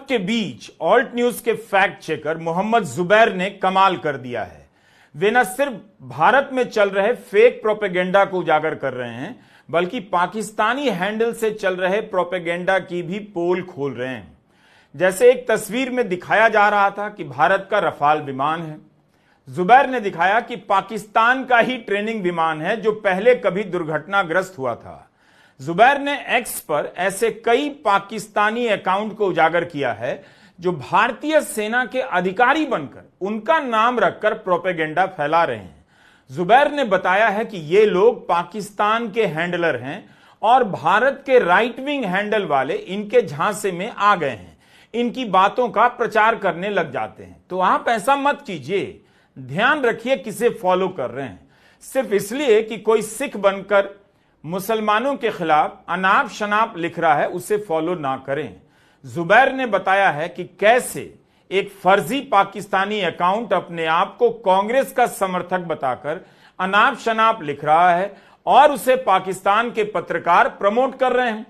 के बीच alt news के fact checker Mohammad Zubair ने कमाल कर दिया है। वे न सिर्फ भारत में चल रहे फेक प्रोपेगेंडा को उजागर कर रहे हैं, बल्कि पाकिस्तानी हैंडल से चल रहे प्रोपेगेंडा की भी पोल खोल रहे हैं। जैसे एक तस्वीर में दिखाया जा रहा था कि भारत का रफाल विमान है, जुबैर ने दिखाया कि पाकिस्तान का ही ट्रेनिंग विमान है जो पहले कभी दुर्घटनाग्रस्त हुआ था। जुबैर ने एक्स पर ऐसे कई पाकिस्तानी अकाउंट को उजागर किया है जो भारतीय सेना के अधिकारी बनकर उनका नाम रखकर प्रोपेगेंडा फैला रहे हैं। जुबैर ने बताया है कि ये लोग पाकिस्तान के हैंडलर हैं और भारत के राइट विंग हैंडल वाले इनके झांसे में आ गए हैं, इनकी बातों का प्रचार करने लग जाते हैं। तो आप ऐसा मत कीजिए, ध्यान रखिए किसे फॉलो कर रहे हैं। सिर्फ इसलिए कि कोई सिख बनकर मुसलमानों के खिलाफ अनाप शनाप लिख रहा है उसे फॉलो ना करें। जुबैर ने बताया है कि कैसे एक फर्जी पाकिस्तानी अकाउंट अपने आप को कांग्रेस का समर्थक बताकर अनाप शनाप लिख रहा है और उसे पाकिस्तान के पत्रकार प्रमोट कर रहे हैं।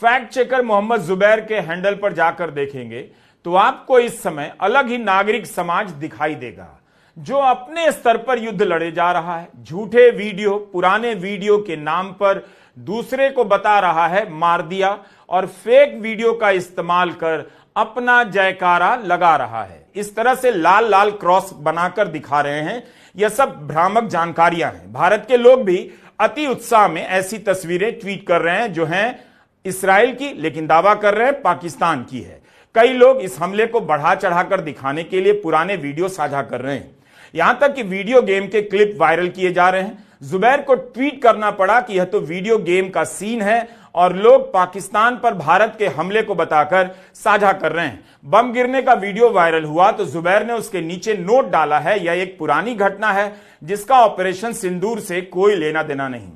फैक्ट चेकर मोहम्मद जुबैर के हैंडल पर जाकर देखेंगे तो आपको इस समय अलग ही नागरिक समाज दिखाई देगा जो अपने स्तर पर युद्ध लड़े जा रहा है। झूठे वीडियो, पुराने वीडियो के नाम पर दूसरे को बता रहा है मार दिया और फेक वीडियो का इस्तेमाल कर अपना जयकारा लगा रहा है। इस तरह से लाल लाल क्रॉस बनाकर दिखा रहे हैं। यह सब भ्रामक जानकारियां हैं। भारत के लोग भी अति उत्साह में ऐसी तस्वीरें ट्वीट कर रहे हैं जो हैं इसराइल की, लेकिन दावा कर रहे हैं पाकिस्तान की है। कई लोग इस हमले को बढ़ा चढ़ाकर दिखाने के लिए पुराने वीडियो साझा कर रहे हैं। यहां तक कि वीडियो गेम के क्लिप वायरल किए जा रहे हैं। जुबैर को ट्वीट करना पड़ा कि यह तो वीडियो गेम का सीन है और लोग पाकिस्तान पर भारत के हमले को बताकर साझा कर रहे हैं। बम गिरने का वीडियो वायरल हुआ तो जुबैर ने उसके नीचे नोट डाला है, यह एक पुरानी घटना है जिसका ऑपरेशन सिंदूर से कोई लेना देना नहीं।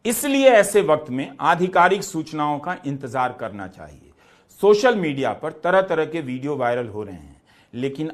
इसलिए ऐसे वक्त में आधिकारिक सूचनाओं का इंतजार करना चाहिए। सोशल मीडिया पर तरह तरह के वीडियो वायरल हो रहे हैं, लेकिन